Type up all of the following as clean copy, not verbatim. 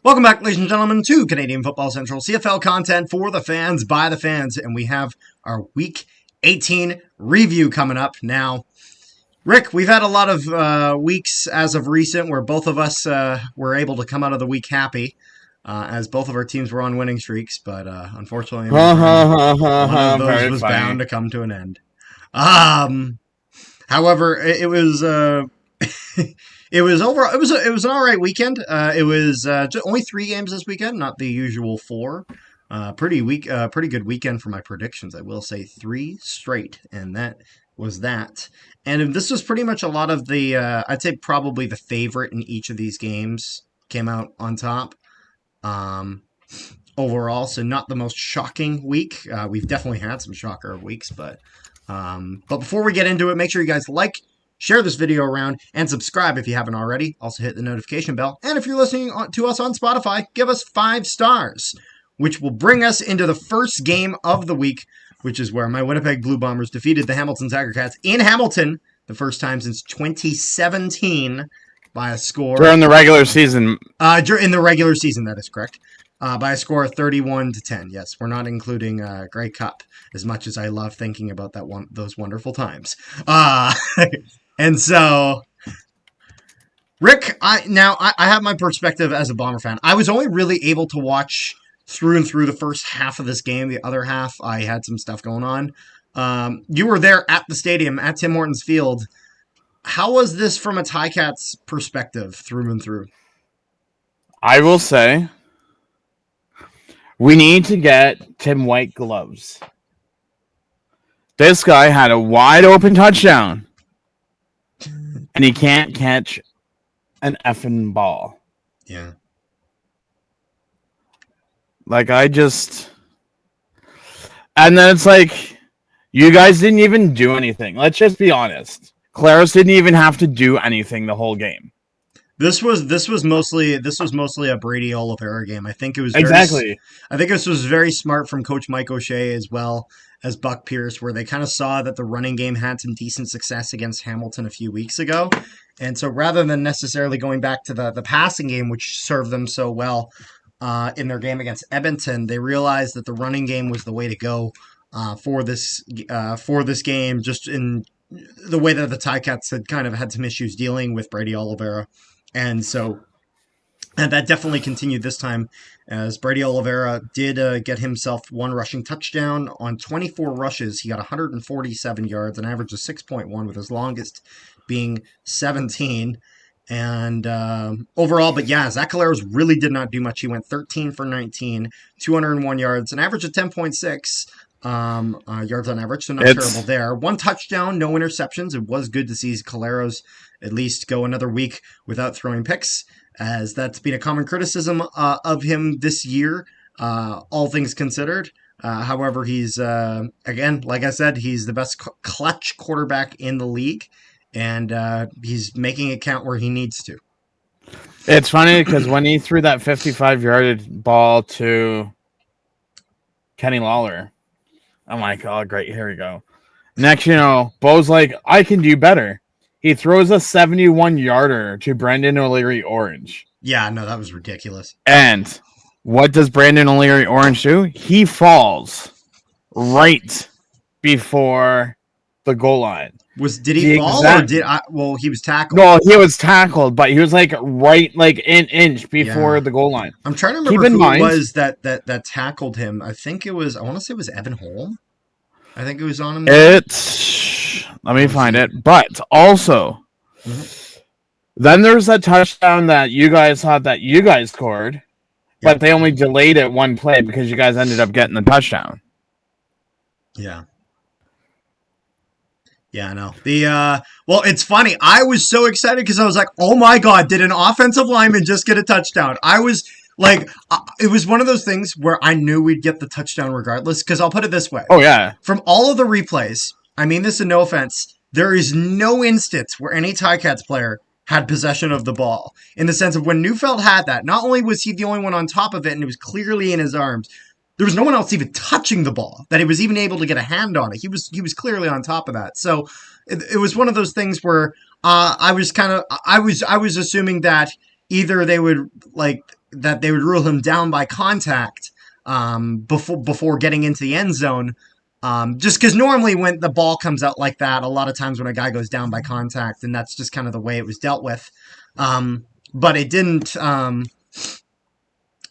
Welcome back, ladies and gentlemen, to Canadian Football Central, CFL content for the fans, by the fans, and we have our Week 18 review coming up now. Rick, we've had a lot of weeks as of recent where both of us were able to come out of the week happy, as both of our teams were on winning streaks, but unfortunately, one of those was bound to come to an end. However, it was it was an all right weekend. It was only 3 games this weekend, not the usual 4. Pretty good weekend for my predictions. I will say 3 straight, and that was that. And this was pretty much a lot of the, I'd say probably the favorite in each of these games came out on top. Overall, so not the most shocking week. We've definitely had some shocker weeks, but before we get into it, make sure you guys like, share this video around, and subscribe if you haven't already. Also hit the notification bell. And if you're listening to us on Spotify, give us 5 stars, which will bring us into the first game of the week, which is where my Winnipeg Blue Bombers defeated the Hamilton Ticats in Hamilton, the first time since 2017 by a score. During the regular season. In the regular season, that is correct. By a score of 31-10. Yes, we're not including Grey Cup, as much as I love thinking about those wonderful times. And so, Rick, I have my perspective as a Bomber fan. I was only really able to watch through and through the first half of this game. The other half, I had some stuff going on. You were there at the stadium, at Tim Hortons Field. How was this from a Ticats perspective through and through? I will say, we need to get Tim White gloves. This guy had a wide open touchdown. And he can't catch an effing ball. Yeah. Like, and then it's like, you guys didn't even do anything. Let's just be honest. Claris didn't even have to do anything the whole game. This was mostly a Brady Oliveira game. I think it was exactly. I think this was very smart from Coach Mike O'Shea as well as Buck Pierce, where they kind of saw that the running game had some decent success against Hamilton a few weeks ago. And so rather than necessarily going back to the passing game, which served them so well in their game against Edmonton, they realized that the running game was the way to go for this game, just in the way that the Ticats had kind of had some issues dealing with Brady Oliveira. And so that definitely continued this time, as Brady Oliveira did get himself 1 rushing touchdown. On 24 rushes, he got 147 yards, an average of 6.1, with his longest being 17. And overall, but yeah, Zach Collaros really did not do much. He went 13 for 19, 201 yards, an average of 10.6 yards on average, so not terrible there. 1 touchdown, no interceptions. It was good to see Collaros at least go another week without throwing picks, as that's been a common criticism of him this year, all things considered. However, he's, again, like I said, he's the best clutch quarterback in the league, and he's making it count where he needs to. It's funny because when he threw that 55-yard ball to Kenny Lawler, I'm like, oh, great, here we go. Next, Bo's like, I can do better. He throws a 71-yarder to Brandon O'Leary Orange. Yeah, no, that was ridiculous. And what does Brandon O'Leary Orange do? He falls right before the goal line. Did he fall or did I? Well, he was tackled. No, he was tackled, but he was like right like an inch before the goal line. I'm trying to remember who it was that tackled him. I think it was. I want to say it was Evan Holm. I think it was on him. Let me find it. But also, then there's that touchdown that you guys thought that you guys scored, but they only delayed it 1 play because you guys ended up getting the touchdown. Yeah. Yeah, I know. Well, it's funny. I was so excited because I was like, oh my God, did an offensive lineman just get a touchdown? I was like, it was one of those things where I knew we'd get the touchdown regardless, because I'll put it this way. Oh, yeah. From all of the replays, I mean this in no offense, there is no instance where any Ticats player had possession of the ball. In the sense of when Neufeld had that, not only was he the only one on top of it and it was clearly in his arms, there was no one else even touching the ball that he was even able to get a hand on it. He was clearly on top of that. So it was one of those things where I was assuming that either they would rule him down by contact before getting into the end zone. Just because normally when the ball comes out like that, a lot of times when a guy goes down by contact, and that's just kind of the way it was dealt with. But it didn't.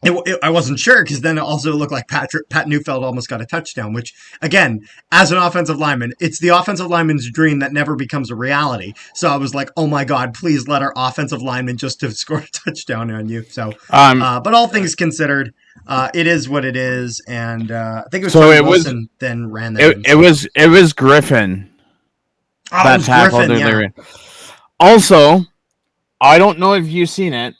I wasn't sure because then it also looked like Pat Neufeld almost got a touchdown, which, again, as an offensive lineman, it's the offensive lineman's dream that never becomes a reality. So I was like, oh my God, please let our offensive lineman just have scored a touchdown on you. So, but all things considered, it is what it is. And I think it was Tony Wilson then ran that. It was Griffin. Oh, that tackled Griffin, yeah. Also, I don't know if you've seen it,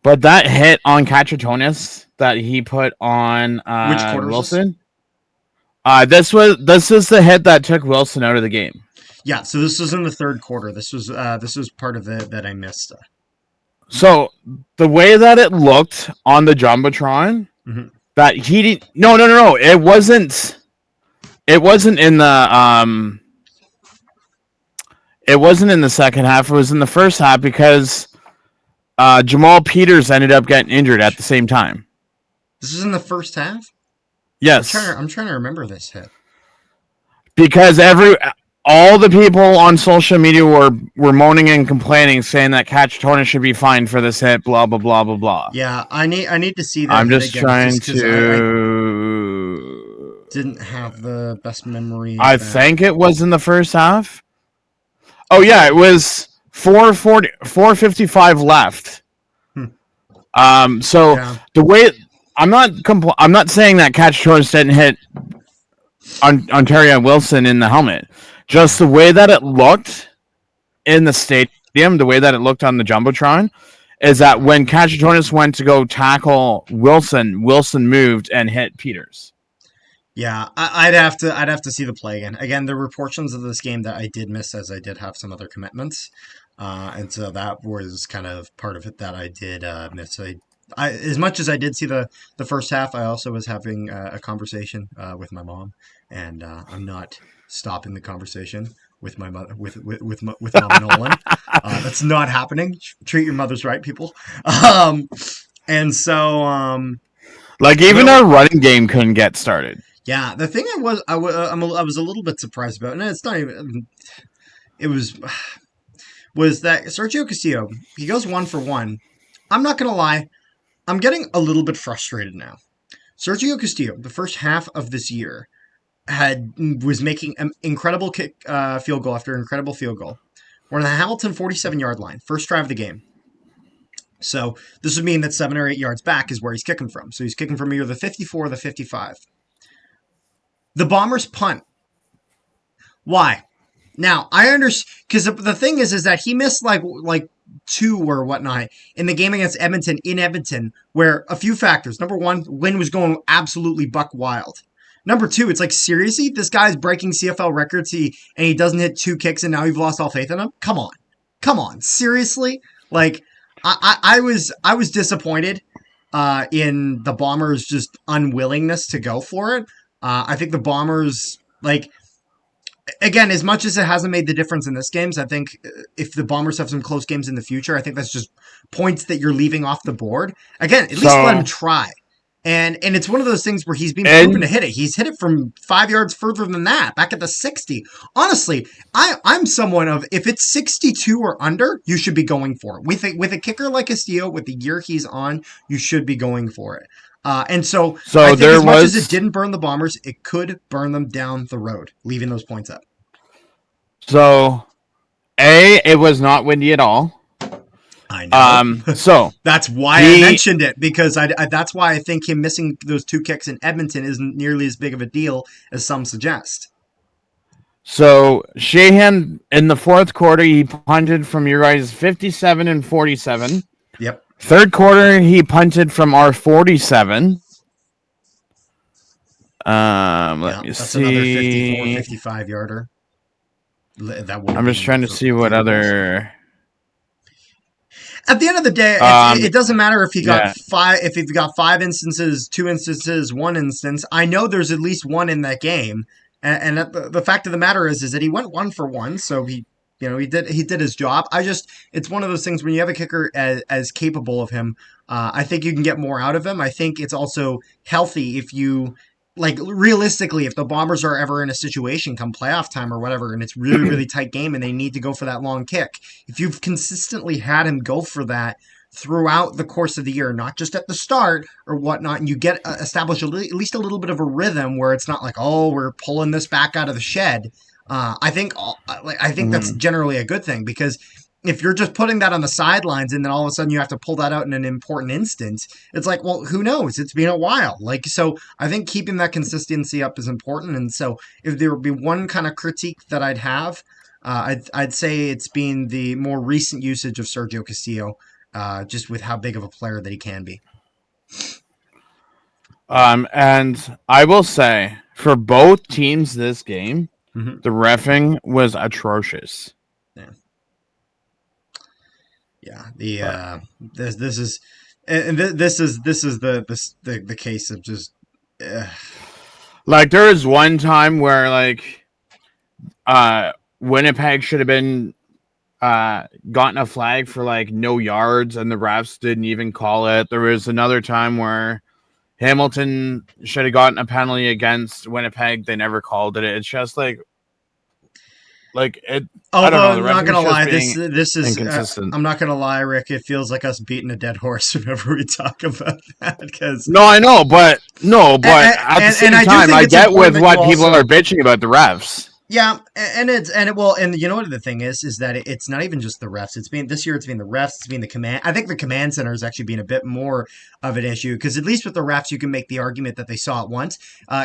but that hit on Cachatonis that he put on Which quarter Wilson. This is the hit that took Wilson out of the game. Yeah, so this was in the third quarter. This was part of it that I missed. So the way that it looked on the jumbotron, that he didn't. No. It wasn't. It wasn't in the. It wasn't in the second half. It was in the first half because Jamal Peters ended up getting injured at the same time. This is in the first half? Yes. I'm trying to remember this hit. Because all the people on social media were moaning and complaining, saying that Cachatonis should be fined for this hit, blah, blah, blah, blah, blah. Yeah, I need to see that. I'm just trying to... I didn't have the best memory. I think it was in the first half. Oh, yeah, it was 4:55 left. So yeah. The way I'm not saying that Cachatonis didn't hit Ontario Wilson in the helmet. Just the way that it looked in the stadium, the way that it looked on the jumbotron, is that when Cachatonis went to go tackle Wilson moved and hit Peters. Yeah, I'd have to see the play again. Again, there were portions of this game that I did miss, as I did have some other commitments, and so that was kind of part of it that I did miss. I as much as I did see the first half, I also was having a conversation with my mom, and I'm not stopping the conversation with my mother with Mom Nolan. That's not happening. Treat your mothers right, people. And so even our running game couldn't get started. Yeah, the thing I was a little bit surprised about, and it's not even. It was that Sergio Castillo, he goes 1 for 1. I'm not gonna lie, I'm getting a little bit frustrated now. Sergio Castillo, the first half of this year, was making an incredible field goal after incredible field goal. We're on the Hamilton 47-yard line, first drive of the game. So this would mean that 7 or 8 yards back is where he's kicking from. So he's kicking from either the 54 or the 55. The Bombers punt. Why? Now, I understand, because the thing is that he missed like 2 or whatnot in the game against Edmonton in Edmonton, where a few factors. Number 1, wind was going absolutely buck wild. Number 2, it's like, seriously? This guy's breaking CFL records, and he doesn't hit 2 kicks, and now you've lost all faith in him? Come on. Seriously? Like, I was disappointed in the Bombers' just unwillingness to go for it. I think the Bombers, again, as much as it hasn't made the difference in this game, I think if the Bombers have some close games in the future, I think that's just points that you're leaving off the board. Again, at least let him try. And it's one of those things where he's been proven to hit it. He's hit it from 5 yards further than that, back at the 60. Honestly, I'm someone of, if it's 62 or under, you should be going for it. With a kicker like Castillo, with the year he's on, you should be going for it. And so I think as much as it didn't burn the Bombers, it could burn them down the road, leaving those points up. So, it was not windy at all. I know. So that's why I mentioned it, because that's why I think him missing those 2 kicks in Edmonton isn't nearly as big of a deal as some suggest. So Sheahan in the fourth quarter, he punted from your guys' 57 and 47. Yep. Third quarter, he punted from our 47. Let me that's see. Another 54, 55 yarder. I'm just trying to see what other. At the end of the day, it doesn't matter if he got Yeah. five, if he got 5 instances, 2 instances, 1 instance. I know there's at least one in that game, and the fact of the matter is that he went 1 for 1, so he did his job. It's one of those things when you have a kicker as capable of him. I think you can get more out of him. I think it's also healthy if you like realistically, if the Bombers are ever in a situation come playoff time or whatever, and it's really, really tight game and they need to go for that long kick, if you've consistently had him go for that throughout the course of the year, not just at the start or whatnot, and you get establish at least a little bit of a rhythm where it's not like, oh, we're pulling this back out of the shed. I think that's Mhm. generally a good thing because if you're just putting that on the sidelines and then all of a sudden you have to pull that out in an important instance, it's like, well, who knows? It's been a while. Like, so I think keeping that consistency up is important. And so if there would be one kind of critique that I'd have, I'd say it's been the more recent usage of Sergio Castillo, just with how big of a player that he can be. And I will say for both teams this game, Mm-hmm. the reffing was atrocious. Yeah. Yeah. The But this is and this is the case of just. like there was one time where like Winnipeg should have been gotten a flag for like no yards and the refs didn't even call it. There was another time where Hamilton should have gotten a penalty against Winnipeg. They never called it. It's just like it. I don't Although know. The I'm not referee's gonna just lie, being this is inconsistent. I'm not gonna lie, Rick. It feels like us beating a dead horse whenever we talk about that because No, I know, but at the and same I do time, think I it's get important with that you what people also are bitching about the refs. yeah, and you know what the thing is that it's not even just the refs. It's been this year. It's been the refs. It's been the command. I think the command center has actually been a bit more of an issue because at least with the refs, you can make the argument that they saw it once.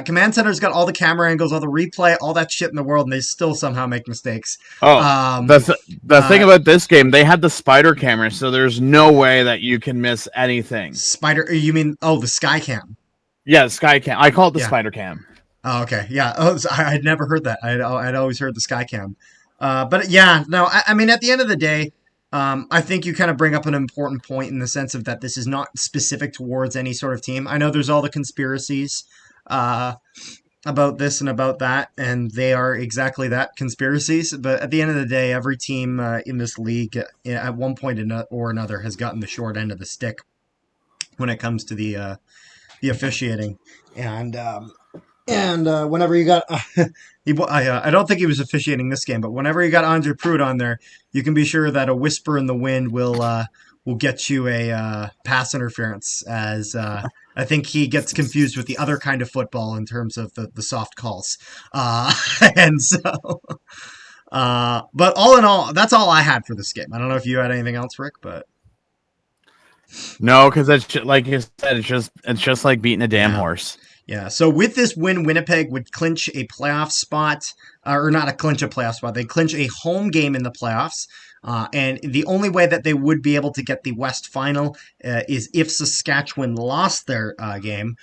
Command center's got all the camera angles, all the replay, all that shit in the world, and they still somehow make mistakes. Oh, Um, the thing about this game, they had the spider camera, so there's no way that you can miss anything. Spider, you mean the sky cam? Yeah, sky cam. I call it the Yeah. spider cam. Oh, okay. Yeah. Oh, so I'd never heard that. I'd always heard the Skycam. But yeah, no, I mean, at the end of the day, I think you kind of bring up an important point in the sense of that this is not specific towards any sort of team. I know there's all the conspiracies uh, about this and about that, and they are exactly that conspiracies. But at the end of the day, every team in this league at one point or another has gotten the short end of the stick when it comes to the officiating. And whenever you got, I don't think he was officiating this game, but whenever you got Andre Pruitt on there, you can be sure that a whisper in the wind will get you a pass interference. As I think he gets confused with the other kind of football in terms of the soft calls, and so. But all in all, that's all I had for this game. I don't know if you had anything else, Rick, but No, because it's like you said, it's just like beating a damn yeah. horse. Yeah, so with this win, Winnipeg would clinch a playoff spot, or not a clinch a playoff spot. They clinch a home game in the playoffs, and the only way that they would be able to get the West Final is if Saskatchewan lost their game.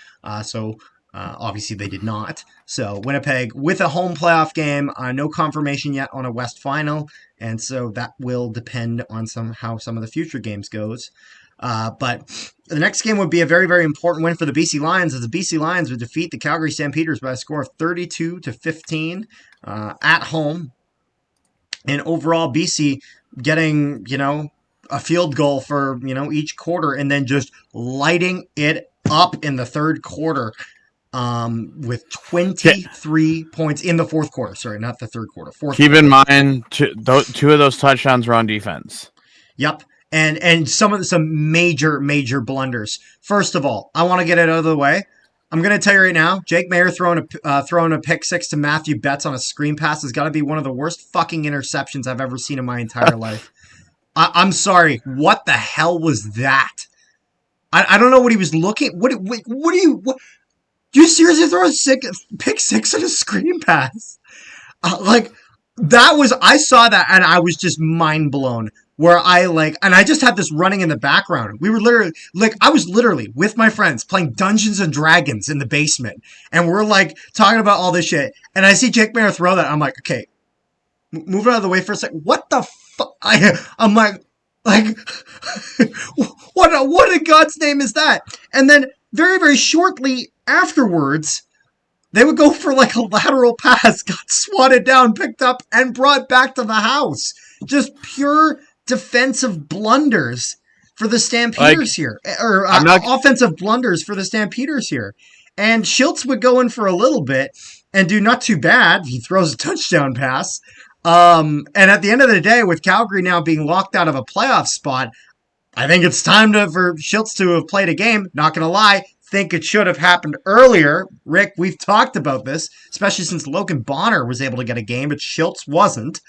So obviously they did not. So Winnipeg with a home playoff game, no confirmation yet on a West Final, and so that will depend on how some of the future games goes. But the next game would be a very, very important win for the BC Lions, as the BC Lions would defeat the Calgary Stampeders by a score of 32-15 at home. And overall, BC getting, a field goal for, each quarter and then just lighting it up in the third quarter with 23 points in the fourth quarter. Sorry, not the third quarter. Keep in mind, two of those touchdowns were on defense. Yep. And some major blunders. First of all, I want to get it out of the way. I'm going to tell you right now, Jake Mayer throwing a pick six to Matthew Betts on a screen pass has got to be one of the worst fucking interceptions I've ever seen in my entire life. I'm sorry. What the hell was that? I don't know what he was looking. What do you seriously throw a pick six on a screen pass? I saw that and I was just mind blown. Where and I just had this running in the background. We were literally, I was literally with my friends playing Dungeons and Dragons in the basement. And we're talking about all this shit. And I see Jake Mayer throw that. I'm like, okay, move it out of the way for a second. What the fuck? I'm like, Like, what in God's name is that? And then very, very shortly afterwards, they would go for like a lateral pass, got swatted down, picked up, and brought back to the house. Just pure defensive blunders for the Like Stampeders here, or I'm not. offensive blunders for the Stampeders here. And Schultz would go in for a little bit and do not too bad. He throws a touchdown pass. And at the end of the day, with Calgary now being locked out of a playoff spot, I think it's time for Schultz to have played a game. Not going to lie, think it should have happened earlier. Rick, we've talked about this, especially since Logan Bonner was able to get a game, but Schultz wasn't.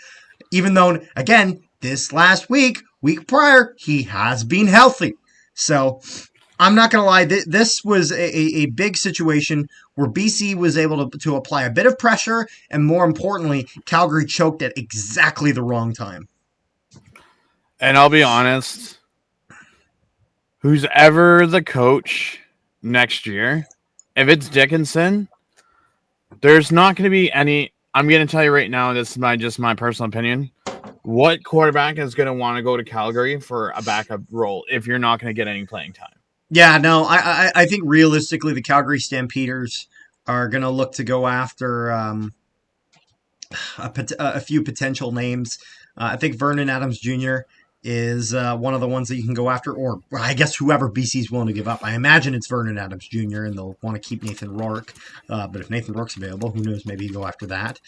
Even though, again, this last week prior, he has been healthy. So I'm not going to lie, this was a big situation where BC was able to apply a bit of pressure, and more importantly, Calgary choked at exactly the wrong time. And I'll be honest, who's ever the coach next year, if it's Dickinson, there's not going to be any. I'm going to tell you right now, this is just my personal opinion. What quarterback is going to want to go to Calgary for a backup role if you're not going to get any playing time? Yeah, no, I think realistically the Calgary Stampeders are going to look to go after a few potential names. I think Vernon Adams Jr. is one of the ones that you can go after, or I guess whoever BC's willing to give up. I imagine it's Vernon Adams Jr., and they'll want to keep Nathan Rourke. But if Nathan Rourke's available, who knows, maybe you go after that.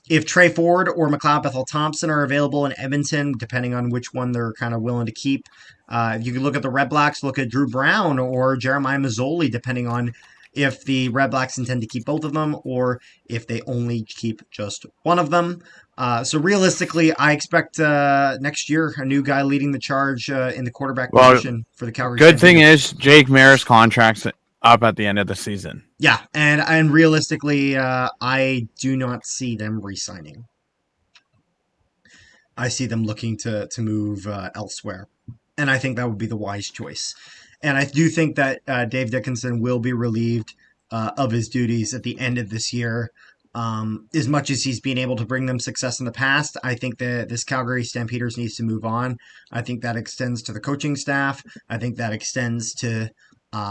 If Trey Ford or McLeod Bethel Thompson are available in Edmonton, depending on which one they're kind of willing to keep, if you could look at the Red Blacks, look at Drew Brown or Jeremiah Mazzoli, depending on if the Red Blacks intend to keep both of them or if they only keep just one of them. So realistically, I expect next year a new guy leading the charge in the quarterback position for the Calgary Good thing Stampeders. is Jake Maris contract's up at the end of the season. Yeah, and realistically, I do not see them re-signing. I see them looking to move elsewhere, and I think that would be the wise choice. And I do think that Dave Dickinson will be relieved of his duties at the end of this year. As much as he's been able to bring them success in the past, I think that this Calgary Stampeders needs to move on. I think that extends to the coaching staff. I think that extends to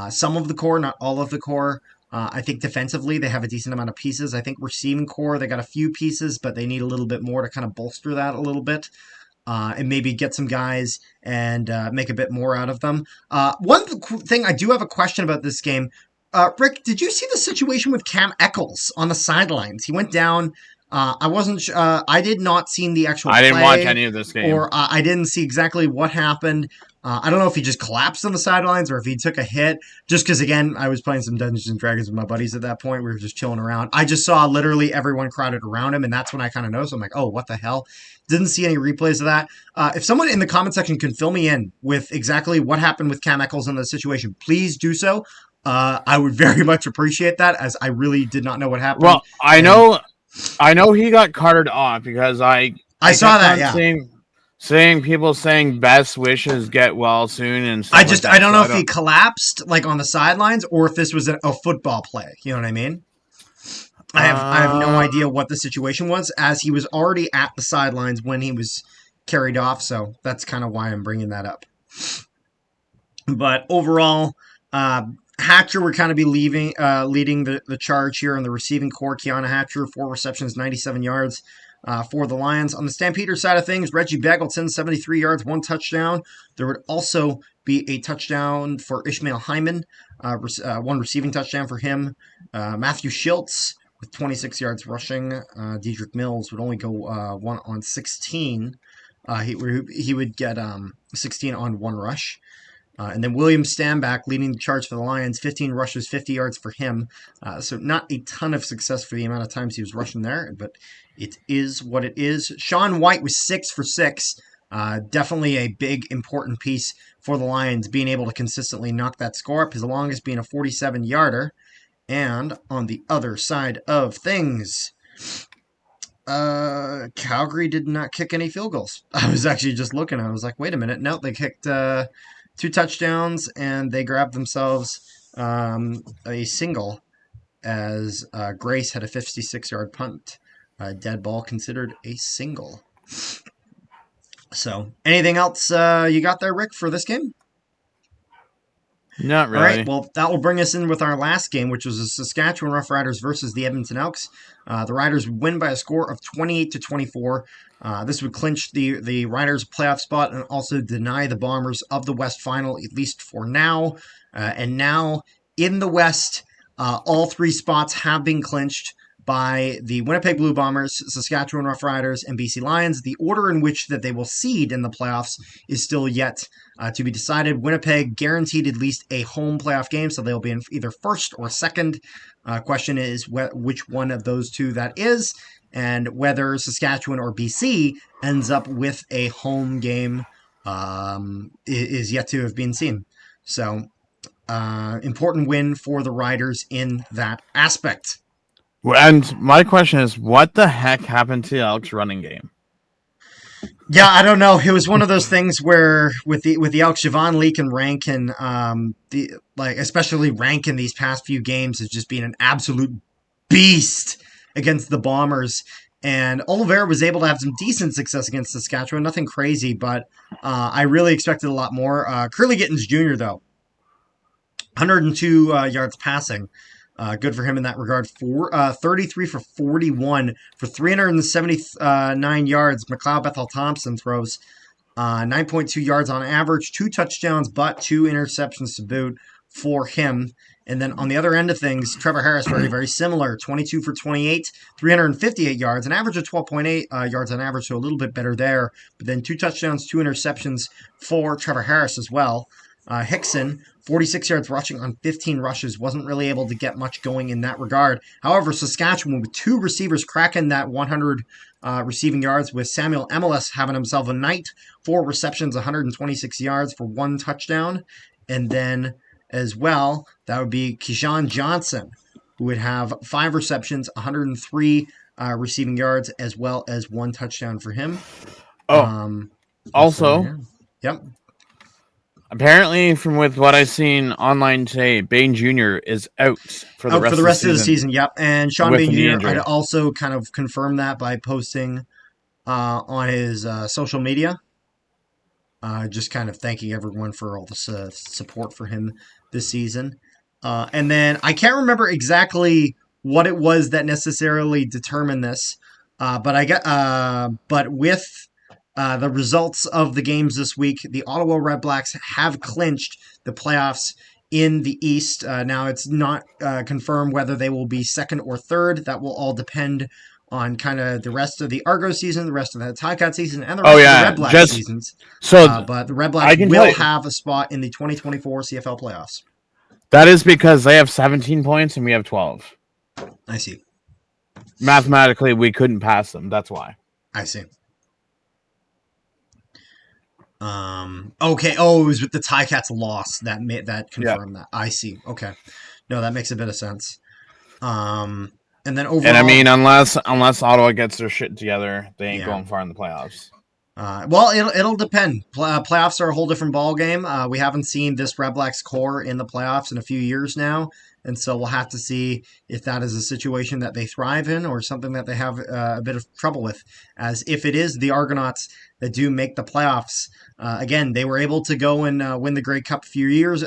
some of the core, not all of the core. I think defensively they have a decent amount of pieces. I think receiving core, they got a few pieces, but they need a little bit more to kind of bolster that a little bit. And maybe get some guys and make a bit more out of them. One thing I do have a question about this game. Rick, did you see the situation with Cam Eccles on the sidelines? He went down. I wasn't. I did not see the actual. I didn't play, watch any of this game, or I didn't see exactly what happened. I don't know if he just collapsed on the sidelines or if he took a hit. Just because, again, I was playing some Dungeons and Dragons with my buddies at that point. We were just chilling around. I just saw literally everyone crowded around him, and that's when I kind of noticed. I'm like, oh, what the hell? Didn't see any replays of that. If someone in the comment section can fill me in with exactly what happened with Cam Eccles in the situation, please do so. I would very much appreciate that, as I really did not know what happened. Well, I know he got carted off because I saw that. Yeah. Seeing people saying best wishes, get well soon, and stuff like that. I don't know if he collapsed like on the sidelines or if this was a football play. You know what I mean? I have no idea what the situation was, as he was already at the sidelines when he was carried off. So that's kind of why I'm bringing that up. But overall, Hatcher would kind of be leading the charge here on the receiving core. Keanu Hatcher, 4 receptions, 97 yards for the Lions. On the Stampeder side of things, Reggie Begelton, 73 yards, 1 touchdown. There would also be a touchdown for Ishmael Hyman, 1 receiving touchdown for him. Matthew Schultz with 26 yards rushing. Dedrick Mills would only go 1 on 16. He would get 16 on 1 rush. And then William Stanback leading the charge for the Lions, 15 rushes, 50 yards for him. So not a ton of success for the amount of times he was rushing there, but it is what it is. Sean White was 6 for 6. Definitely a big, important piece for the Lions, being able to consistently knock that score up, his longest being a 47-yarder. And on the other side of things, Calgary did not kick any field goals. I was actually just looking. I was like, wait a minute. No, they kicked 2 touchdowns, and they grabbed themselves a single as Grace had a 56-yard punt. Dead ball considered a single. So, anything else you got there, Rick, for this game? Not All right, really. well, that will bring us in with our last game, which was the Saskatchewan Roughriders versus the Edmonton Elks. The Riders win by a score of 28-24. This would clinch the Riders' playoff spot and also deny the Bombers of the West Final, at least for now. And now in the West, all three spots have been clinched by the Winnipeg Blue Bombers, Saskatchewan Roughriders, and BC Lions. The order in which that they will seed in the playoffs is still yet to be decided. Winnipeg guaranteed at least a home playoff game, so they'll be in either first or second. Question is which one of those two that is, and whether Saskatchewan or BC ends up with a home game is yet to have been seen. So, important win for the Riders in that aspect. And my question is, what the heck happened to the Elks running game? Yeah, I don't know. It was one of those things where with the Elks, Javon Leake and Rankin, especially Rankin these past few games has just been an absolute beast against the Bombers. And Oliveira was able to have some decent success against Saskatchewan, nothing crazy, but I really expected a lot more. Curly Gittins Jr. though, 102 yards passing. Good for him in that regard. 33 for 41 for 379 yards. McLeod Bethel Thompson throws 9.2 yards on average, 2 touchdowns, but 2 interceptions to boot for him. And then on the other end of things, Trevor Harris, very, very similar. 22 for 28, 358 yards, an average of 12.8 yards on average, so a little bit better there. But then 2 touchdowns, 2 interceptions for Trevor Harris as well. Hickson, 46 yards rushing on 15 rushes, wasn't really able to get much going in that regard. However, Saskatchewan with 2 receivers cracking that 100 receiving yards, with Samuel MLS having himself a night, 4 receptions, 126 yards for 1 touchdown. And then as well, that would be Keyshawn Johnson, who would have 5 receptions, 103 receiving yards, as well as 1 touchdown for him. Also, yeah. Yep. Apparently, from with what I've seen online today, Bain Jr. is out for the rest of the season. Yep, and Sean Bain Jr. had also kind of confirmed that by posting on his social media, just kind of thanking everyone for all the support for him this season. And then I can't remember exactly what it was that necessarily determined this, but with the results of the games this week, the Ottawa Redblacks have clinched the playoffs in the East. Now, it's not confirmed whether they will be second or third. That will all depend on kind of the rest of the Argos season, the rest of the Ticats season, and the rest of the Redblacks seasons. But the Redblacks will have a spot in the 2024 CFL playoffs. That is because they have 17 points and we have 12. I see. Mathematically, we couldn't pass them. That's why. I see. Okay. Oh, it was with the Ticats loss that confirmed that. I see. Okay. No, that makes a bit of sense. And then overall, and I mean, unless Ottawa gets their shit together, they ain't going far in the playoffs. Well, it'll depend. Playoffs are a whole different ball game. We haven't seen this Redblacks core in the playoffs in a few years now, and so we'll have to see if that is a situation that they thrive in or something that they have a bit of trouble with. As if it is the Argonauts that do make the playoffs, again, they were able to go and win the Grey Cup 2 years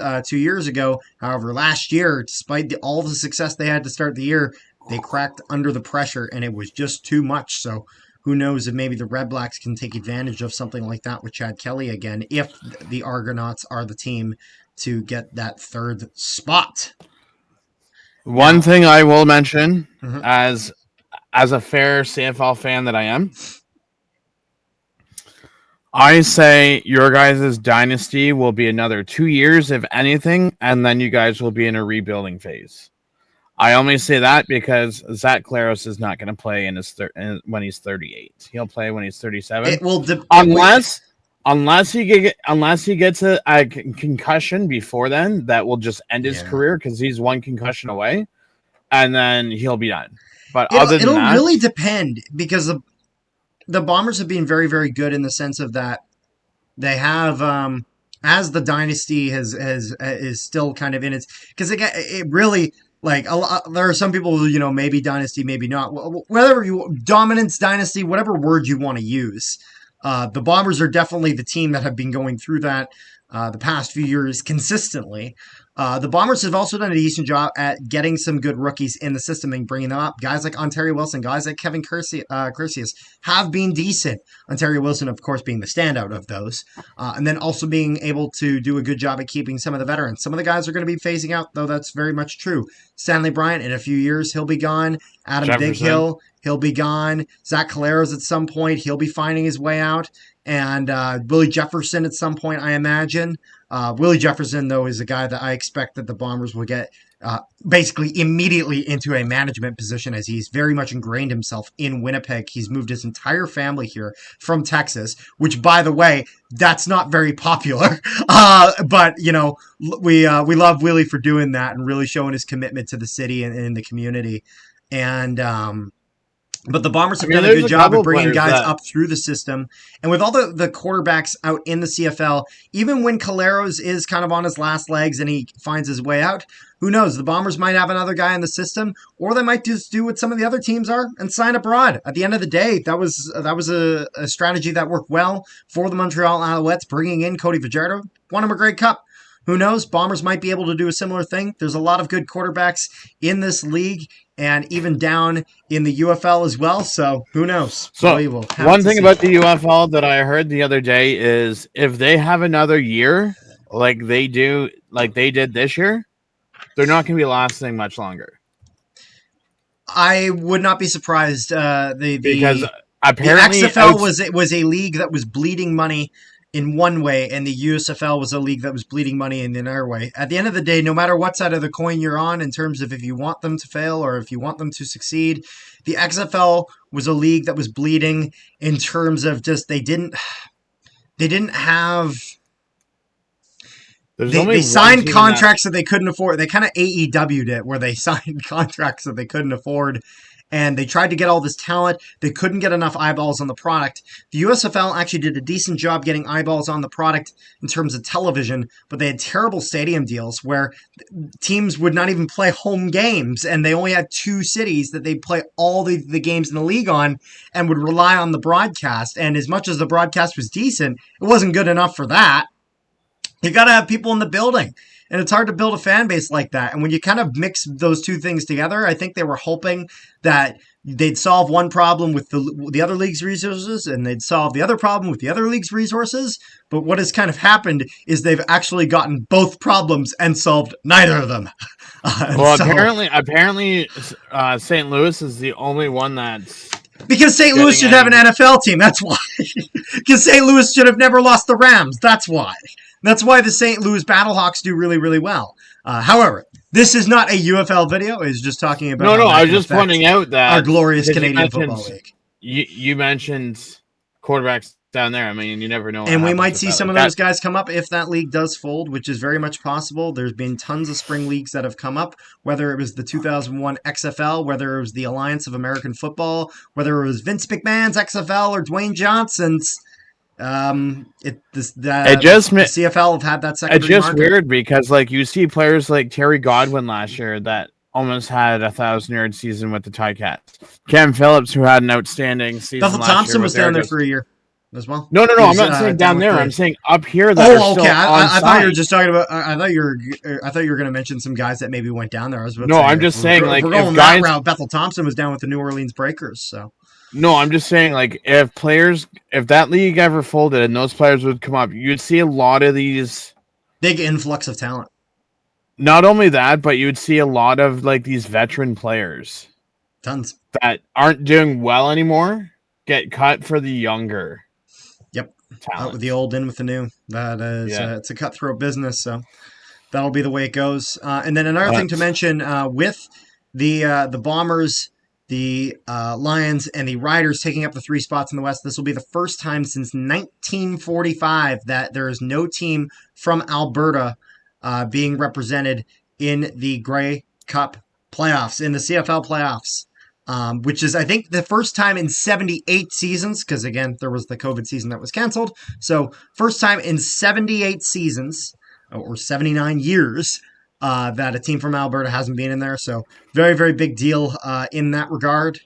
ago. However, last year, despite all the success they had to start the year, they cracked under the pressure, and it was just too much. So who knows if maybe the Redblacks can take advantage of something like that with Chad Kelly again, if the Argonauts are the team to get that third spot. One thing I will mention, as a fair CFL fan that I am, I say your guys' dynasty will be another 2 years, if anything, and then you guys will be in a rebuilding phase. I only say that because Zach Claros is not going to play when he's 38. He'll play when he's 37. It will unless he gets a concussion before then, that will just end his career because he's 1 concussion away, and then he'll be done. But it'll really depend, because the Bombers have been very, very good in the sense of that they have, as the dynasty is still kind of in its, because it really. Like there are some people who, maybe dynasty, maybe not. Whatever dominance, dynasty, whatever word you want to use. The Bombers are definitely the team that have been going through that the past few years consistently. The Bombers have also done a decent job at getting some good rookies in the system and bringing them up. Guys like Ontario Wilson, guys like Kevin Cursius have been decent. Ontario Wilson, of course, being the standout of those. And then also being able to do a good job at keeping some of the veterans. Some of the guys are going to be phasing out, though that's very much true. Stanley Bryant, in a few years, he'll be gone. Adam Jefferson. Bighill, he'll be gone. Zach Caleros at some point, he'll be finding his way out. And Willie Jefferson at some point, I imagine. Willie Jefferson, though, is a guy that I expect that the Bombers will get basically immediately into a management position as he's very much ingrained himself in Winnipeg. He's moved his entire family here from Texas, which, by the way, that's not very popular. But, you know, we love Willie for doing that and really showing his commitment to the city and the community. And but the Bombers have done a good job of bringing guys up through the system. And with all the quarterbacks out in the CFL, even when Caleros is kind of on his last legs and he finds his way out, who knows? The Bombers might have another guy in the system, or they might just do what some of the other teams are and sign abroad. At the end of the day, that was a strategy that worked well for the Montreal Alouettes, bringing in Cody Fajardo, won him a Grey Cup. Who knows? Bombers might be able to do a similar thing. There's a lot of good quarterbacks in this league and even down in the UFL as well. So who knows? So one thing about the UFL that I heard the other day is if they have another year like they did this year, they're not going to be lasting much longer. I would not be surprised. Because apparently the XFL was a league that was bleeding money in one way, and the USFL was a league that was bleeding money in another way. At the end of the day, no matter what side of the coin you're on in terms of if you want them to fail or if you want them to succeed, the XFL was a league that was bleeding in terms of just they didn't have... They signed contracts that they couldn't afford. They kind of AEW'd it, where they signed contracts that they couldn't afford, and they tried to get all this talent. They couldn't get enough eyeballs on the product. The USFL actually did a decent job getting eyeballs on the product in terms of television, but they had terrible stadium deals where teams would not even play home games, and they only had 2 cities that they'd play all the games in the league on and would rely on the broadcast. And as much as the broadcast was decent, it wasn't good enough for that. You got to have people in the building. And it's hard to build a fan base like that. And when you kind of mix those two things together, I think they were hoping that they'd solve one problem with the other league's resources and they'd solve the other problem with the other league's resources. But what has kind of happened is they've actually gotten both problems and solved neither of them. Apparently, St. Louis is the only one that's... Because St. Louis should have an NFL team. That's why. Because St. Louis should have never lost the Rams. That's why. That's why the St. Louis Battlehawks do really, really well. However, this is not a UFL video. It's just talking about... No, I was just pointing out that... Our glorious Canadian Football League. You mentioned quarterbacks down there. I mean, you never know. And we might see some of those guys come up if that league does fold, which is very much possible. There's been tons of spring leagues that have come up, whether it was the 2001 XFL, whether it was the Alliance of American Football, whether it was Vince McMahon's XFL or Dwayne Johnson's. The CFL have had that secondary It's just market. weird because, like, you see players like Terry Godwin last year that almost had a 1,000-yard season with the Ticats. Cam Phillips, who had an outstanding season Bethel last Thompson year was down there for a year as well. No, I'm not saying down there. I'm saying up here. That I thought you were just talking about. I thought you were going to mention some guys that maybe went down there. I'm just saying, like, we're going that route. Bethel Thompson was down with the New Orleans Breakers, so. No, I'm just saying, like, if that league ever folded and those players would come up, you'd see a lot of these big influx of talent. Not only that, but you'd see a lot of, like, these veteran players. Tons. That aren't doing well anymore get cut for the younger. Yep. Out with the old, in with the new. That is, it's a cutthroat business, so that'll be the way it goes. And then another thing to mention with the Bombers, the Lions, and the Riders taking up the 3 spots in the West, this will be the first time since 1945 that there is no team from Alberta being represented in the Grey Cup playoffs, in the CFL playoffs, which is, I think, the first time in 78 seasons, because, again, there was the COVID season that was canceled. So first time in 78 seasons, or 79 years, that a team from Alberta hasn't been in there. So very, very big deal in that regard.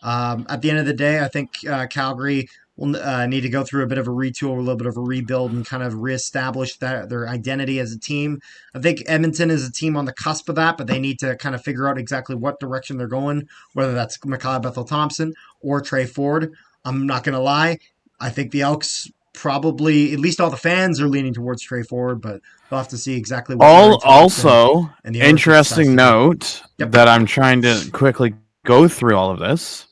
At the end of the day, I think Calgary will need to go through a bit of a retool, a little bit of a rebuild, and kind of reestablish their identity as a team. I think Edmonton is a team on the cusp of that, but they need to kind of figure out exactly what direction they're going, whether that's Mackay Bethel-Thompson or Trey Ford. I'm not going to lie. I think the Elks probably, at least all the fans are leaning towards Trey Ford, but we'll have to see exactly what Also, and the interesting note that I'm trying to quickly go through all of this.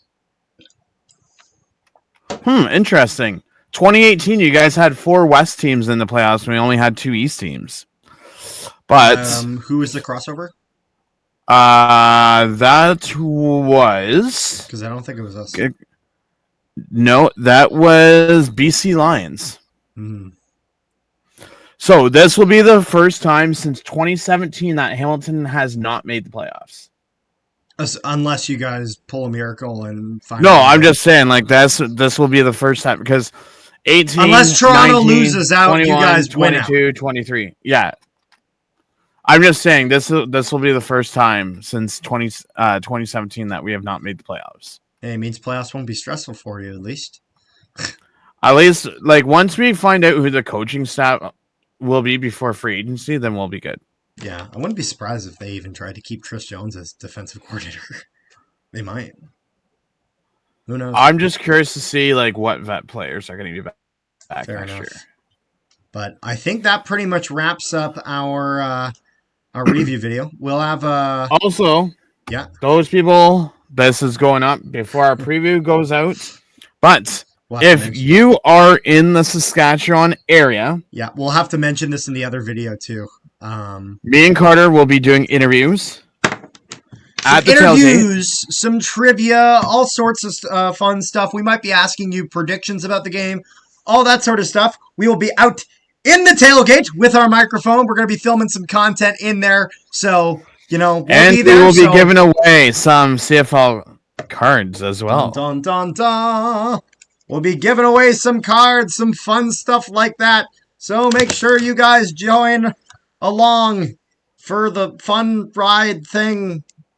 Interesting. 2018, you guys had 4 West teams in the playoffs, and we only had 2 East teams. But who was the crossover? That was, because I don't think it was us. No, that was BC Lions. So this will be the first time since 2017 that Hamilton has not made the playoffs. Unless you guys pull a miracle and find. No, I'm just saying, like, this will be the first time, because 18, unless Toronto 19, loses out, 21, you guys 22, win out. 23. Yeah. I'm just saying this will be the first time since 2017 that we have not made the playoffs. Hey, it means playoffs won't be stressful for you, at least. At least, like, once we find out who the coaching staff will be before free agency, then we'll be good. Yeah, I wouldn't be surprised if they even tried to keep Chris Jones as defensive coordinator. They might. Who knows? I'm just curious to see, like, what vet players are going to be back Fair next enough. year. But I think that pretty much wraps up our review video. We'll have also, yeah, those people. This is going up before our preview goes out. But if you are in the Saskatchewan area, yeah, we'll have to mention this in the other video too. Me and Carter will be doing interviews. Some trivia, all sorts of fun stuff. We might be asking you predictions about the game, all that sort of stuff. We will be out in the tailgate with our microphone. We're going to be filming some content in there, so we'll be there. We will be giving away some CFL cards as well. Dun, dun, dun, dun. We'll be giving away some cards, some fun stuff like that. So make sure you guys join along for the fun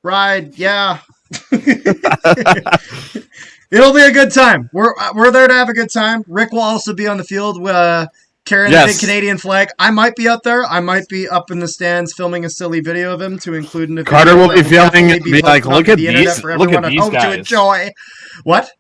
ride, yeah. It'll be a good time. We're there to have a good time. Rick will also be on the field carrying the big Canadian flag. I might be out there. I might be up in the stands filming a silly video of him to include in the video. Carter will be filming it. Be like, look at these guys. To enjoy. What?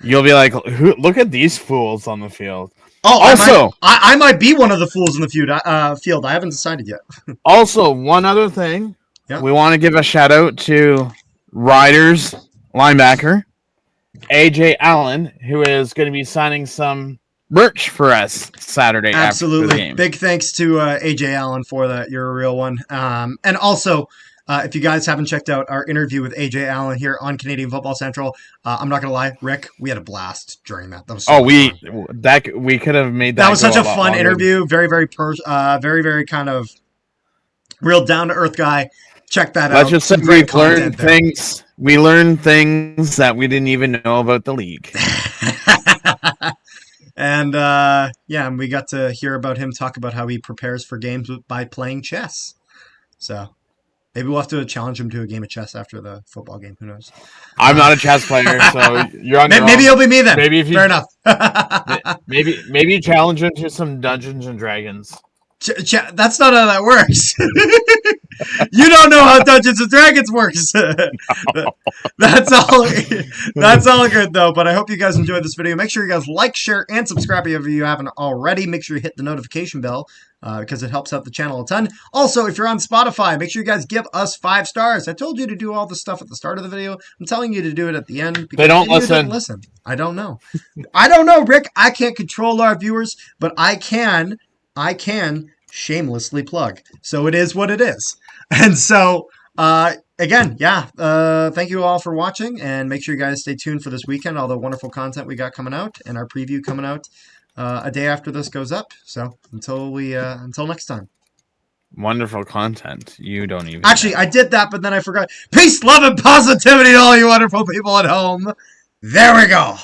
You'll be like, look at these fools on the field. Oh, also, I might be one of the fools in the field. I haven't decided yet. Also, one other thing. Yeah. We want to give a shout out to Riders linebacker AJ Allen, who is going to be signing some merch for us Saturday. Absolutely. After the game. Big thanks to AJ Allen for that. You're a real one. And also, if you guys haven't checked out our interview with AJ Allen here on Canadian Football Central, I'm not gonna lie, Rick, we had a blast during that. That was we could have made that. That was such a fun interview. Very, very very kind of real down to earth guy. Check that out. Let's just say we learned things. We learned things that we didn't even know about the league. And and we got to hear about him talk about how he prepares for games by playing chess. So maybe we'll have to challenge him to a game of chess after the football game. Who knows? I'm not a chess player, so you're on. Maybe it'll be me then. Maybe fair enough. maybe challenge him to some Dungeons and Dragons. That's not how that works. You don't know how Dungeons and Dragons works. That's all good though. But I hope you guys enjoyed this video. Make sure you guys like, share, and subscribe if you haven't already. Make sure you hit the notification bell because it helps out the channel a ton. Also, if you're on Spotify, make sure you guys give us 5 stars. I told you to do all the stuff at the start of the video. I'm telling you to do it at the end. They don't listen. I don't know. I don't know, Rick. I can't control our viewers, but I can shamelessly plug. So it is what it is. And so, again, thank you all for watching, and make sure you guys stay tuned for this weekend, all the wonderful content we got coming out, and our preview coming out a day after this goes up. So until next time. Wonderful content. You don't even know. I did that, but then I forgot. Peace, love, and positivity to all you wonderful people at home. There we go.